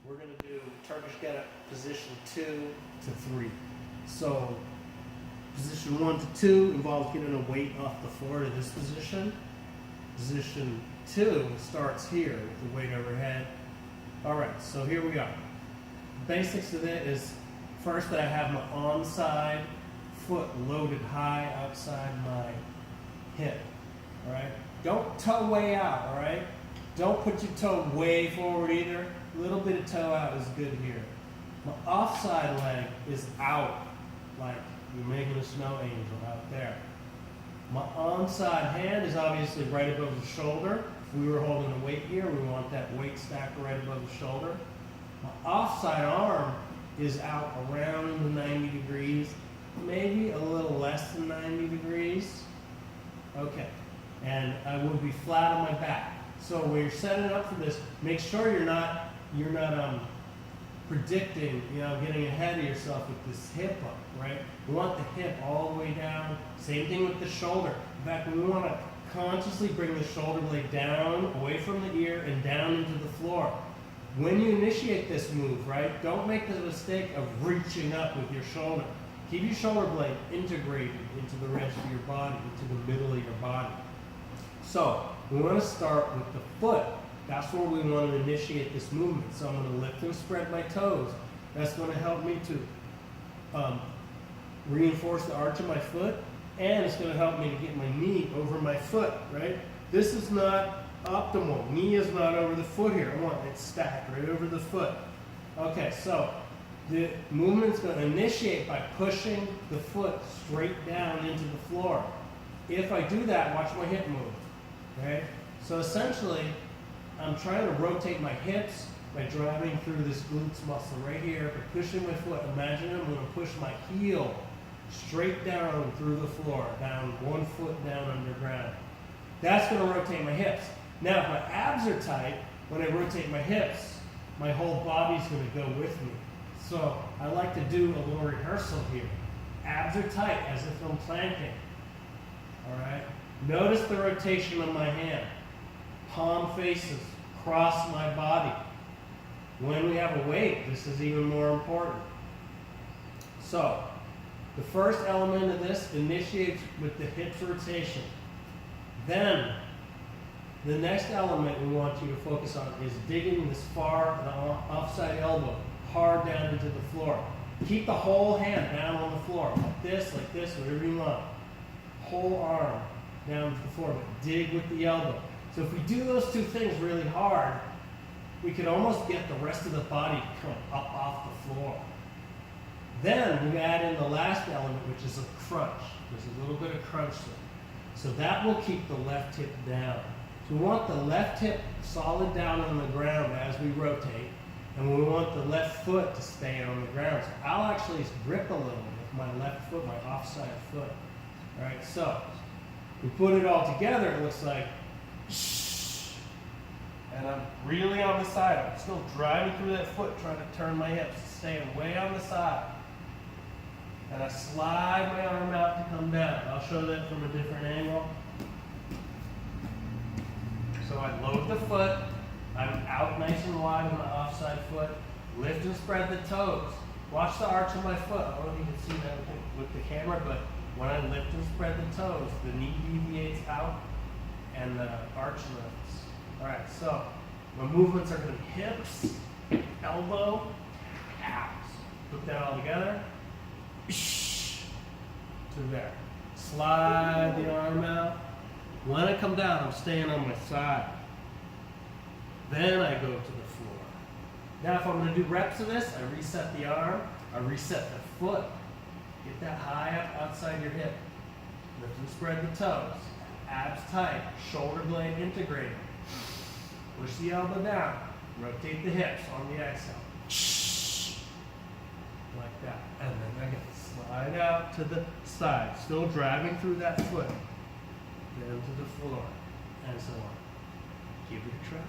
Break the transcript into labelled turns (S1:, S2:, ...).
S1: We're going to do Turkish Getup position 2 to 3. So position 1 to 2 involves getting a weight off the floor to this position. Position 2 starts here with the weight overhead. Alright, so here we go. Basics of it is, first I have my onside foot loaded high outside my hip. Alright? Don't toe way out, alright? Don't put your toe way forward either. A little bit of toe out is good here. My offside leg is out, like you're making a snow angel out there. My onside hand is obviously right above the shoulder. If we were holding a weight here, we want that weight stacked right above the shoulder. My offside arm is out around the 90 degrees, maybe a little less than 90 degrees. Okay, and I would be flat on my back. So when you're setting up for this, make sure you're not predicting, getting ahead of yourself with this hip up, right? We want the hip all the way down. Same thing with the shoulder. In fact, we want to consciously bring the shoulder blade down, away from the ear, and down into the floor. When you initiate this move, right, don't make the mistake of reaching up with your shoulder. Keep your shoulder blade integrated into the rest of your body, into the middle of your body. So we want to start with the foot. That's where we want to initiate this movement. So I'm going to lift and spread my toes. That's going to help me to reinforce the arch of my foot, and it's going to help me to get my knee over my foot, right? This is not optimal. Knee is not over the foot here. I want it stacked right over the foot. Okay, so the movement's going to initiate by pushing the foot straight down into the floor. If I do that, watch my hip move, right? So essentially, I'm trying to rotate my hips by driving through this glutes muscle right here, by pushing my foot. Imagine I'm going to push my heel straight down through the floor, down 1 foot down underground. That's going to rotate my hips. Now, if my abs are tight, when I rotate my hips, my whole body's going to go with me. So I like to do a little rehearsal here. Abs are tight, as if I'm planking. All right? Notice the rotation of my hand. Palm faces across my body. When we have a weight, this is even more important. So, the first element of this initiates with the hips rotation. Then, the next element we want you to focus on is digging this far, the offside elbow, hard down into the floor. Keep the whole hand down on the floor, like this, whatever you want. Whole arm down to the floor, but dig with the elbow. So if we do those two things really hard, we could almost get the rest of the body to come up off the floor. Then we add in the last element, which is a crunch. There's a little bit of crunch there. So that will keep the left hip down. So we want the left hip solid down on the ground as we rotate, and we want the left foot to stay on the ground. So I'll actually grip a little with my left foot, my offside foot. All right, so we put it all together, it looks like, and I'm really on the side. I'm still driving through that foot, trying to turn my hips, staying way on the side. And I slide my arm out to come down. I'll show that from a different angle. So I load the foot. I'm out nice and wide with my offside foot. Lift and spread the toes. Watch the arch of my foot. I don't know if you can see that with the camera, but when I lift and spread the toes, the knee deviates out and the arch lifts. All right, so my movements are going to be hips, elbow, abs. Put that all together. To there. Slide the arm out. When I come down, I'm staying on my side. Then I go to the floor. Now, if I'm going to do reps of this, I reset the arm, I reset the foot. Get that high up outside your hip. Lift and spread the toes. Abs tight. Shoulder blade integrated. Push the elbow down. Rotate the hips on the exhale. Like that. And then I can slide out to the side. Still driving through that foot. Down to the floor. And so on. Give it a try.